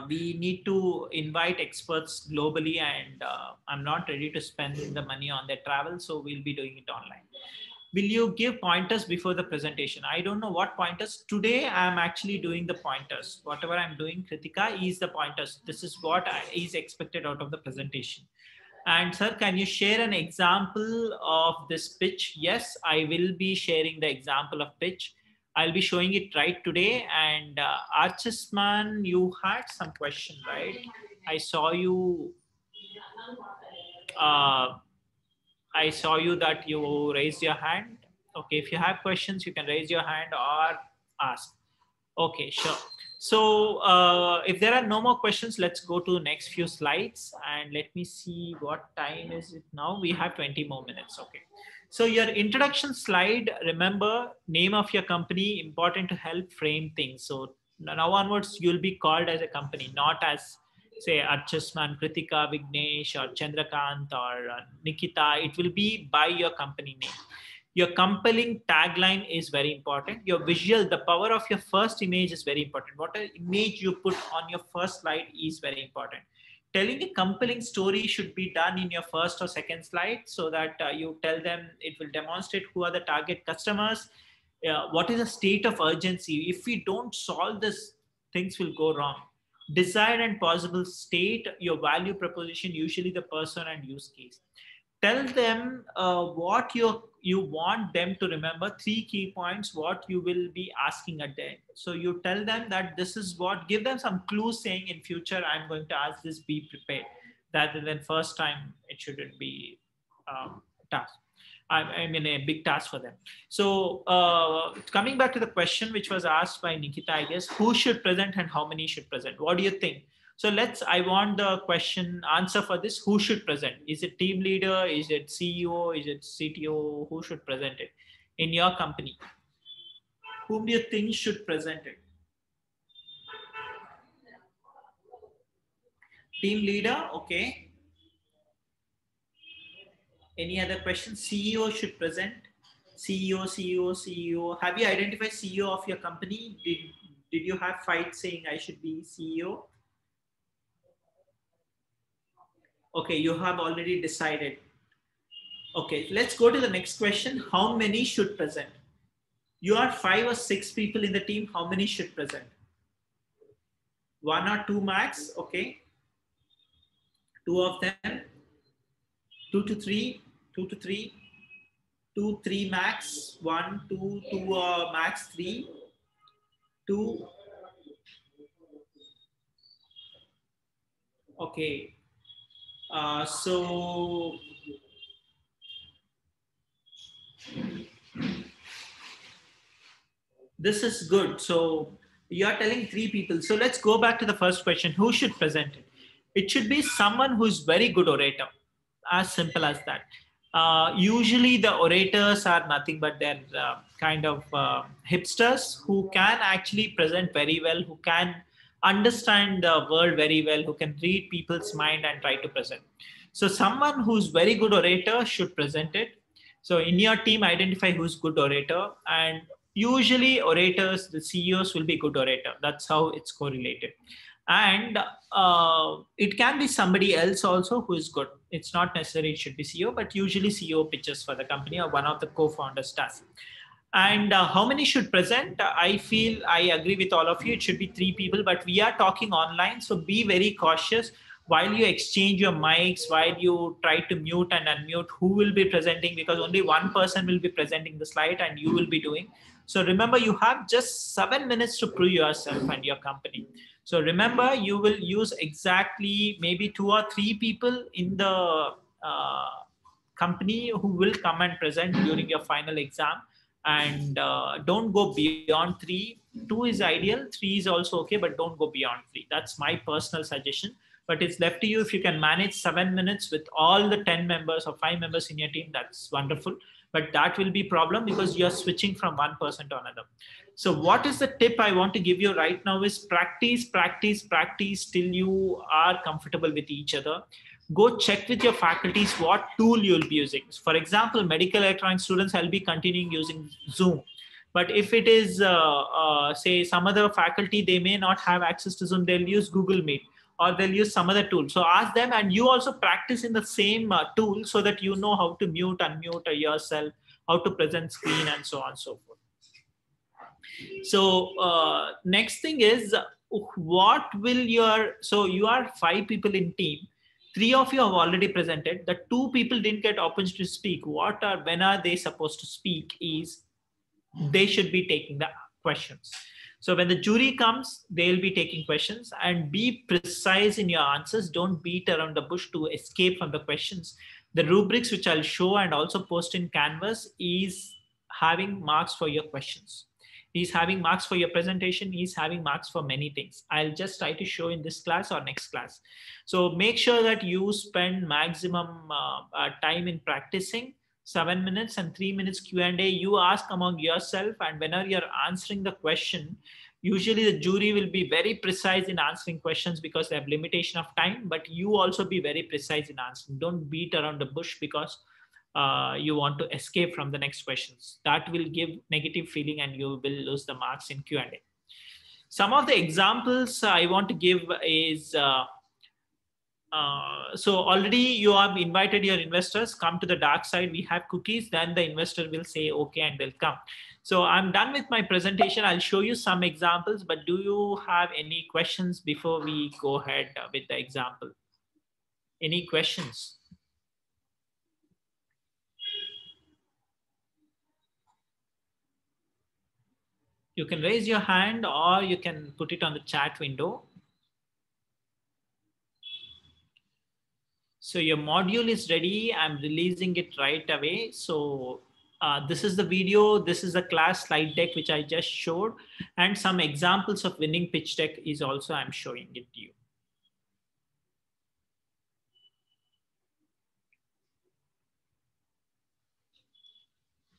Speaker 1: we need to invite experts globally, and I'm not ready to spend the money on their travel, so we'll be doing it online. Will you give pointers before the presentation? I don't know what pointers. Today, I'm actually doing the pointers. Whatever I'm doing, Kritika, is the pointers. This is what is expected out of the presentation. And sir, can you share an example of this pitch? Yes, I will be sharing the example of pitch. I'll be showing it right today. And Archisman, you had some question, right? I saw you. Uh, I saw you that you raised your hand. Okay, if you have questions, you can raise your hand or ask. Okay, sure. So if there are no more questions, let's go to the next few slides and let me see what time is it now. We have 20 more minutes. Okay. So your introduction slide, remember name of your company, important to help frame things. So now onwards, you'll be called as a company, not as say Archasman, Kritika, Vignesh or Chandrakant or Nikita. It will be by your company name. Your compelling tagline is very important. Your visual, the power of your first image is very important. What image you put on your first slide is very important. Telling a compelling story should be done in your first or second slide so that you tell them, it will demonstrate who are the target customers, what is the state of urgency. If we don't solve this, things will go wrong. Desired and possible state, your value proposition, usually the person and use case. Tell them what you want them to remember, three key points, what you will be asking at the end. So you tell them that this is what, give them some clues saying in future, I'm going to ask this, be prepared. Rather than first time, it shouldn't be task. I mean, a big task for them. So coming back to the question which was asked by Nikita, I guess, who should present and how many should present? What do you think? So I want the question answer for this. Who should present? Is it team leader? Is it CEO? Is it CTO? Who should present it in your company? Whom do you think should present it? Team leader, okay. Any other questions? CEO should present. CEO. Have you identified CEO of your company? Did you have fight saying I should be CEO? Okay, you have already decided. Okay, let's go to the next question. How many should present? You are 5 or 6 people in the team. How many should present? 1 or 2 max. Okay. 2 of them. 2 to 3. 2 to 3. 2, 3 max. 1, 2, 2 max 3. 2. Okay. So this is good. So you are telling 3 people. So let's go back to the first question. Who should present it? It should be someone who's very good orator. As simple as that. Usually the orators are nothing but they're kind of hipsters who can actually present very well, who can understand the world very well, who can read people's mind and try to present. So someone who's very good orator should present it. So in your team, identify who's good orator, and usually orators, the CEOs will be good orator. That's how it's correlated. And it can be somebody else also who is good. It's not necessary it should be CEO, but usually CEO pitches for the company or one of the co-founders does. And how many should present? I feel I agree with all of you. It should be 3 people, but we are talking online. So be very cautious while you exchange your mics, while you try to mute and unmute who will be presenting, because only one person will be presenting the slide and you will be doing. So remember, you have just 7 minutes to prove yourself and your company. So remember, you will use exactly maybe 2 or 3 people in the company who will come and present during your final exam. And don't go beyond 3. 2 is ideal, 3 is also okay, but don't go beyond 3. That's my personal suggestion. But it's left to you. If you can manage 7 minutes with all the 10 members or 5 members in your team, that's wonderful. but that will be problem because you're switching from one person to another. So what is the tip I want to give you right now is practice, practice, practice till you are comfortable with each other. Go check with your faculties what tool you'll be using. For example, medical electronics students, I'll be continuing using Zoom. But if it is, say, some other faculty, they may not have access to Zoom, they'll use Google Meet or they'll use some other tool. So ask them, and you also practice in the same tool so that you know how to mute, unmute yourself, how to present screen, and so on and so forth. So next thing is, what will your, so you are 5 people in team. 3 of you have already presented. The 2 people didn't get opportunity to speak. When are they supposed to speak is they should be taking the questions. So when the jury comes, they'll be taking questions, and be precise in your answers. Don't beat around the bush to escape from the questions. The rubrics, which I'll show and also post in Canvas, is having marks for your questions. He's having marks for your presentation. He's having marks for many things. I'll just try to show in this class or next class. So make sure that you spend maximum time in practicing. 7 minutes and 3 minutes Q&A. You ask among yourself, and whenever you're answering the question, usually the jury will be very precise in answering questions because they have limitation of time, but you also be very precise in answering. Don't beat around the bush because you want to escape from the next questions. That will give negative feeling and you will lose the marks in Q&A. Some of the examples I want to give is, so already you have invited your investors, come to the dark side. We have cookies, then the investor will say, okay, and they'll come. So I'm done with my presentation. I'll show you some examples, but do you have any questions before we go ahead with the example? Any questions? You can raise your hand or you can put it on the chat window. So your module is ready. I'm releasing it right away. So this is the video. This is the class slide deck, which I just showed. And some examples of winning pitch deck is also I'm showing it to you.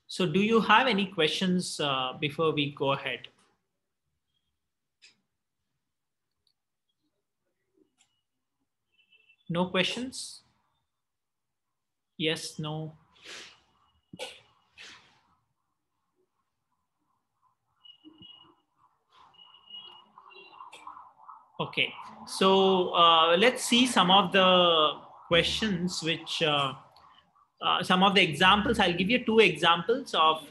Speaker 1: So do you have any questions before we go ahead? No questions? Yes, no. Okay, so let's see some of the questions which, some of the examples. I'll give you 2 examples of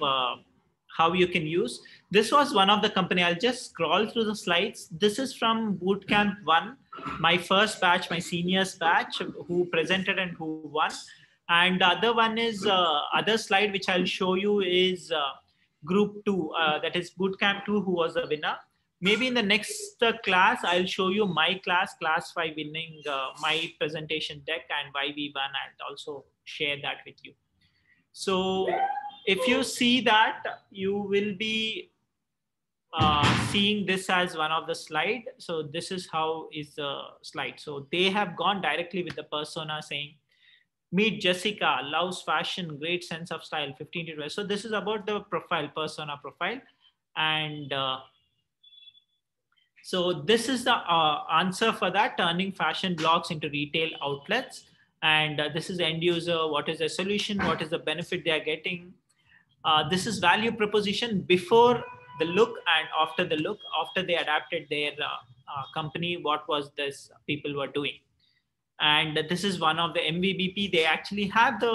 Speaker 1: how you can use. This was one of the company. I'll just scroll through the slides. This is from Bootcamp 1, my first batch, my seniors batch, who presented and who won. And the other one is, other slide which I'll show you is group 2, that is Bootcamp 2, who was the winner. Maybe in the next class, I'll show you my class 5 winning my presentation deck and why we won, and also share that with you. So if you see that, you will be seeing this as one of the slide. So this is how is the slide. So they have gone directly with the persona saying, meet Jessica, loves fashion, great sense of style, 15 to 12. So this is about the profile, persona profile. And so this is the answer for that, turning fashion blogs into retail outlets. And this is end user, what is the solution, what is the benefit they are getting. This is value proposition before the look and after the look, after they adapted their company, what was this people were doing. And this is one of the MVBP. They actually have the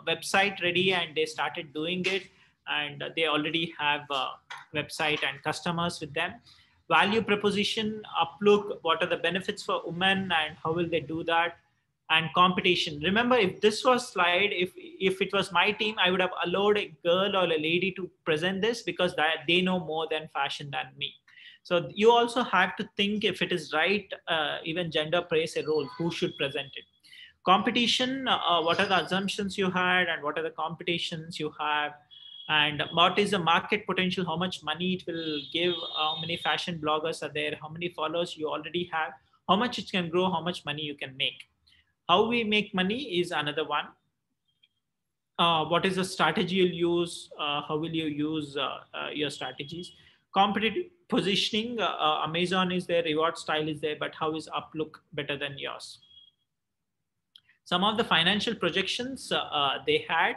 Speaker 1: website ready and they started doing it. And they already have a website and customers with them. Value proposition, uplook, what are the benefits for women and how will they do that? And competition. Remember, if this was slide, if it was my team, I would have allowed a girl or a lady to present this because they know more than fashion than me. So you also have to think if it is right, even gender plays a role, who should present it. Competition, what are the assumptions you had and what are the competitions you have? And what is the market potential, how much money it will give, how many fashion bloggers are there, how many followers you already have, how much it can grow, how much money you can make. How we make money is another one. What is the strategy you'll use? How will you use your strategies? Competitive positioning. Amazon is there, reward style is there, but how is Uplook better than yours? Some of the financial projections they had,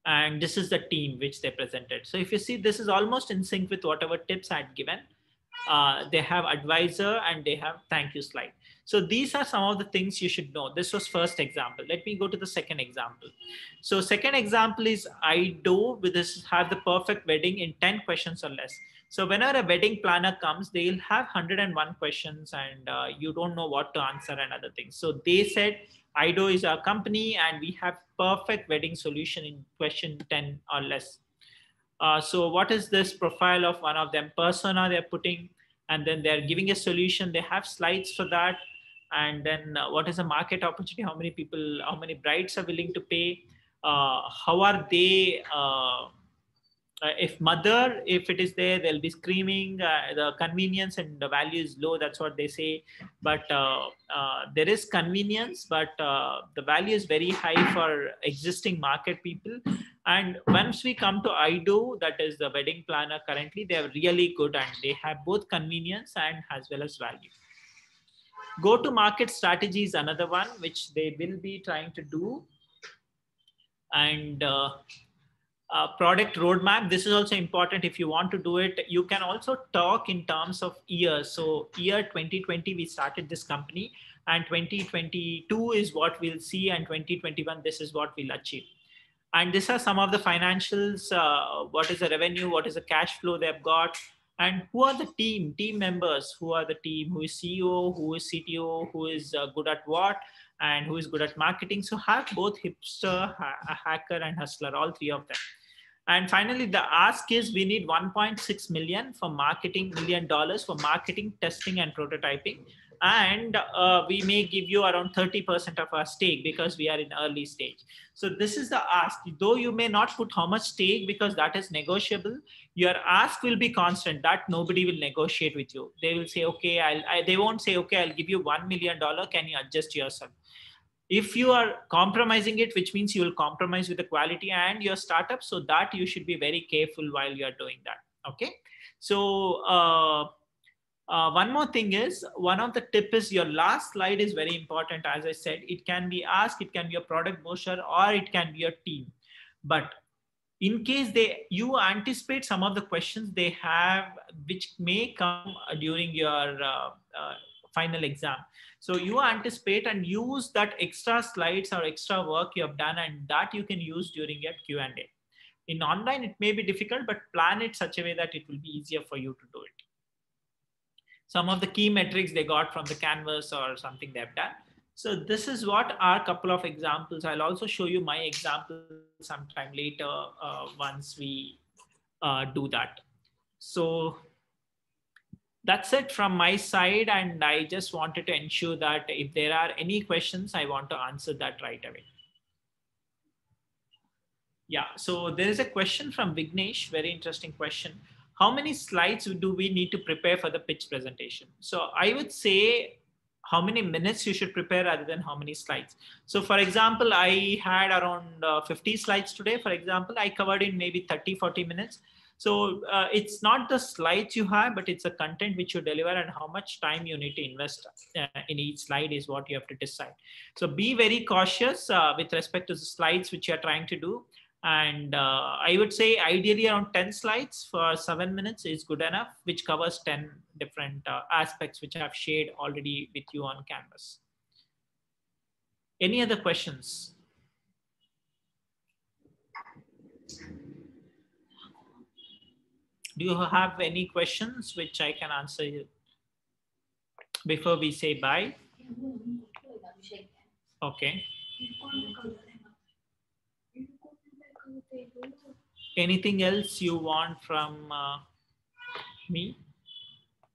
Speaker 1: and this is the team which they presented. So if you see, this is almost in sync with whatever tips I had given. They have advisor and they have thank you slide. So these are some of the things you should know. This was first example. Let me go to the second example. So second example is I do with this have the perfect wedding in 10 questions or less. So whenever a wedding planner comes, they'll have 101 questions and you don't know what to answer and other things. So they said IDO is our company and we have perfect wedding solution in question 10 or less. So what is this profile of one of them persona they're putting, and then they're giving a solution. They have slides for that. And then what is the market opportunity? How many people, how many brides are willing to pay? How are they? If it is there, they'll be screaming. The convenience and the value is low. That's what they say. But there is convenience, but the value is very high for existing market people. And once we come to IDO, that is the wedding planner currently, they are really good and they have both convenience and as well as value. Go to market strategy is another one which they will be trying to do. And product roadmap, this is also important. If you want to do it, you can also talk in terms of years. So year 2020 we started this company, and 2022 is what we'll see, and 2021 this is what we'll achieve. And these are some of the financials. What is the revenue, what is the cash flow they've got, and who are the team members, who are the team, who is CEO, who is CTO, who is good at what, and who is good at marketing. So have both hipster, hacker, and hustler, all three of them. And finally, the ask is we need $1.6 million for marketing, $1 million for marketing, testing, and prototyping. And we may give you around 30% of our stake because we are in early stage. So this is the ask. Though you may not put how much stake because that is negotiable, your ask will be constant. That nobody will negotiate with you. They will say, okay, they won't say, okay, I'll give you $1 million. Can you adjust yourself? If you are compromising it, which means you will compromise with the quality and your startup, so that you should be very careful while you are doing that. Okay. So one more thing is, one of the tip is your last slide is very important. As I said, it can be asked, it can be a product brochure, or it can be a team. But in case you anticipate some of the questions they have, which may come during your final exam. So you anticipate and use that extra slides or extra work you have done, and that you can use during your Q&A. In online, it may be difficult, but plan it such a way that it will be easier for you to do it. Some of the key metrics they got from the canvas or something they've done. So this is what are a couple of examples. I'll also show you my example sometime later once we do that. So that's it from my side. And I just wanted to ensure that if there are any questions, I want to answer that right away. Yeah, so there is a question from Vignesh, very interesting question. How many slides do we need to prepare for the pitch presentation? So I would say how many minutes you should prepare rather than how many slides. So for example, I had around 50 slides today. For example, I covered in maybe 30, 40 minutes. So it's not the slides you have, but it's the content which you deliver, and how much time you need to invest in each slide is what you have to decide. So be very cautious with respect to the slides which you're trying to do. And I would say ideally around 10 slides for 7 minutes is good enough, which covers 10 different aspects which I've shared already with you on Canvas. Any other questions? Do you have any questions which I can answer you before we say bye? Okay. Anything else you want from me?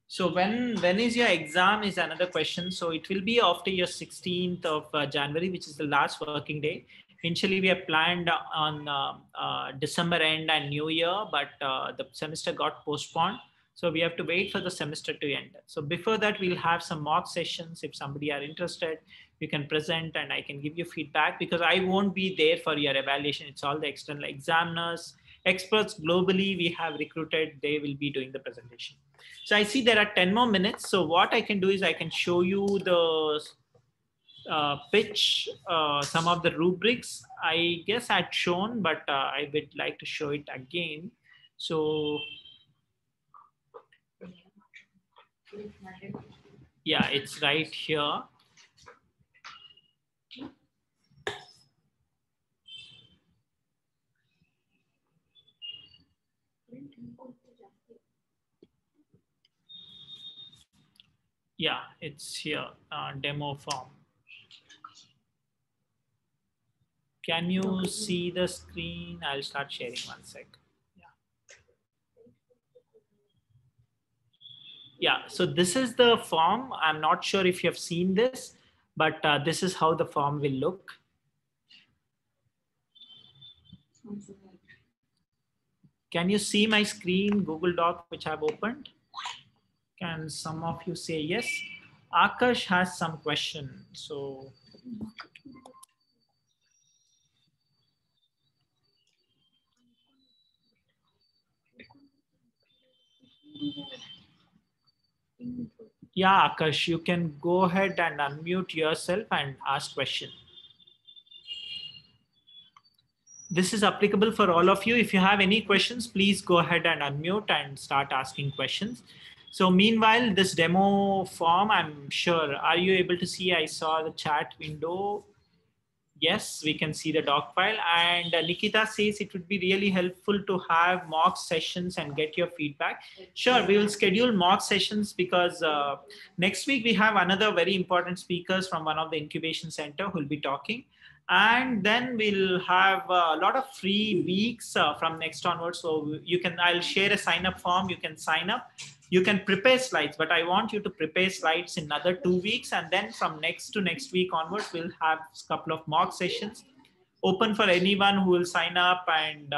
Speaker 1: So when is your exam is another question. So it will be after your 16th of January, which is the last working day. Initially, we have planned on December end and New Year, but the semester got postponed. So we have to wait for the semester to end. So before that, we'll have some mock sessions. If somebody are interested, you can present and I can give you feedback, because I won't be there for your evaluation. It's all the external examiners, experts globally we have recruited. They will be doing the presentation. So I see there are 10 more minutes. So what I can do is I can show you the pitch, some of the rubrics. I guess I'd shown, but I would like to show it again. So yeah, it's right here. Yeah, it's here, demo form. Can you see the screen? I'll start sharing one sec. Yeah, so this is the form. I'm not sure if you have seen this, but this is how the form will look. Can you see my screen, Google Doc, which I've opened? Can some of you say yes? Akash has some question. So yeah, Akash, you can go ahead and unmute yourself and ask question. This is applicable for all of you. If you have any questions, please go ahead and unmute and start asking questions. So meanwhile, this demo form, I'm sure, are you able to see? I saw the chat window. Yes, we can see the doc file. And Nikita says it would be really helpful to have mock sessions and get your feedback. Sure, we will schedule mock sessions, because next week we have another very important speakers from one of the incubation center who will be talking. And then we'll have a lot of free weeks from next onwards. So you can, I'll share a sign up form. You can sign up. You can prepare slides, but I want you to prepare slides in another 2 weeks. And then from next week onwards, we'll have a couple of mock sessions open for anyone who will sign up. And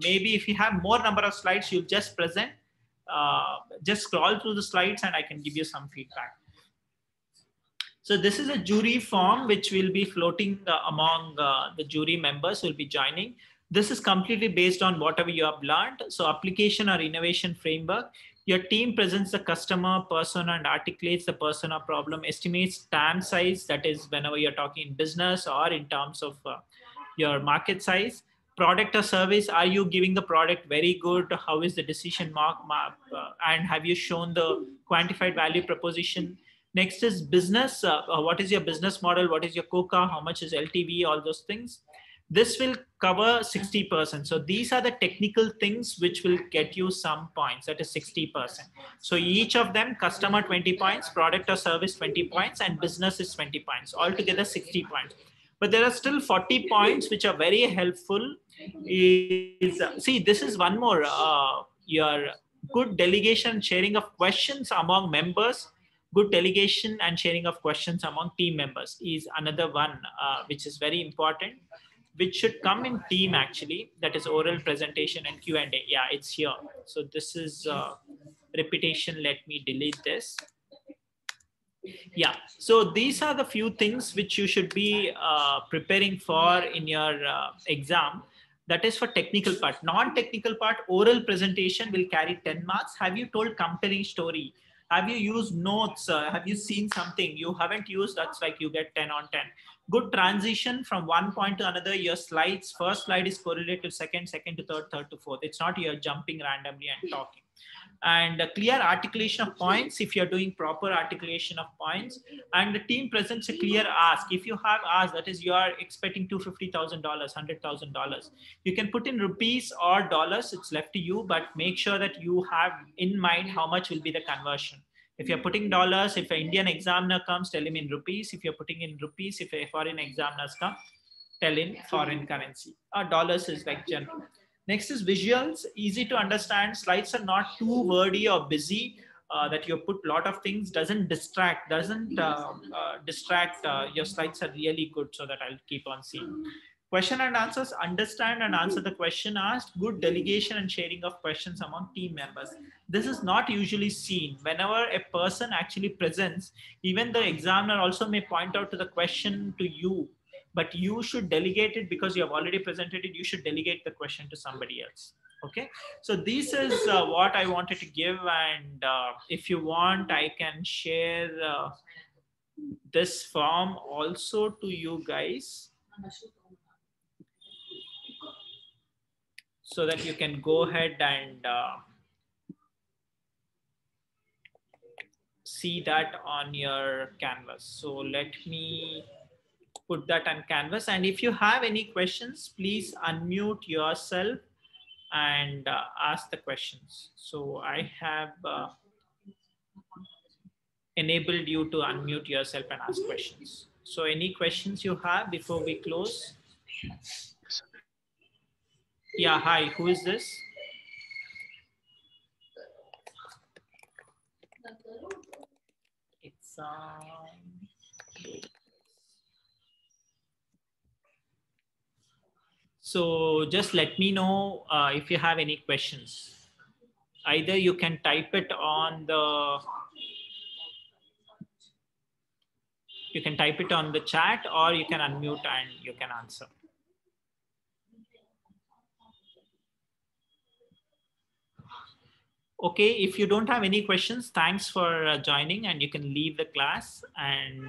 Speaker 1: maybe if you have more number of slides, you'll just present, just scroll through the slides and I can give you some feedback. So this is a jury form which will be floating among the jury members who will be joining. This is completely based on whatever you have learned. So application or innovation framework. Your team presents the customer persona and articulates the persona problem, estimates TAM size, that is whenever you're talking in business or in terms of your market size. Product or service, are you giving the product very good? How is the decision map? And have you shown the quantified value proposition? Next is business. What is your business model? What is your COCA? How much is LTV? All those things. This will cover 60%. So these are the technical things which will get you some points. That is 60%. So each of them, customer 20 points, product or service 20 points, and business is 20 points. Altogether 60 points. But there are still 40 points which are very helpful. See, this is one more. Your good delegation, sharing of questions among members. Good delegation and sharing of questions among team members is another one which is very important, which should come in team actually. That is oral presentation and Q&A. Yeah, it's here. So this is repetition. Let me delete this. Yeah, so these are the few things which you should be preparing for in your exam. That is for technical part. Non-technical part, oral presentation will carry 10 marks. Have you told compelling story? Have you used notes? Have you seen something you haven't used? That's like you get 10 on 10. Good transition from one point to another. Your slides, first slide is correlated to second, second to third, third to fourth. It's not you're jumping randomly and talking. And a clear articulation of points if you're doing proper articulation of points. And the team presents a clear ask. If you have asked, that is you are expecting $250,000, $100,000. You can put in rupees or dollars, it's left to you, but make sure that you have in mind how much will be the conversion. If you're putting dollars, if an Indian examiner comes, tell him in rupees. If you're putting in rupees, if a foreign examiners come, tell in foreign currency. Dollars is like general. Next is visuals, easy to understand. Slides are not too wordy or busy that you put a lot of things, doesn't distract. Your slides are really good so that I'll keep on seeing. Question and answers: understand and answer the question asked. Good delegation and sharing of questions among team members. This is not usually seen. Whenever a person actually presents, even the examiner also may point out to the question to you, but you should delegate it because you have already presented it. You should delegate the question to somebody else. Okay, so this is what I wanted to give, and if you want, I can share this form also to you guys, so that you can go ahead and see that on your canvas. So let me put that on canvas, and if you have any questions, please unmute yourself and ask the questions. So I have enabled you to unmute yourself and ask questions. So any questions you have before we close? Yeah, hi, who is this? It's so just let me know if you have any questions. Either you can type it on the chat, or you can unmute and you can answer. Okay, if you don't have any questions, thanks for joining, and you can leave the class, and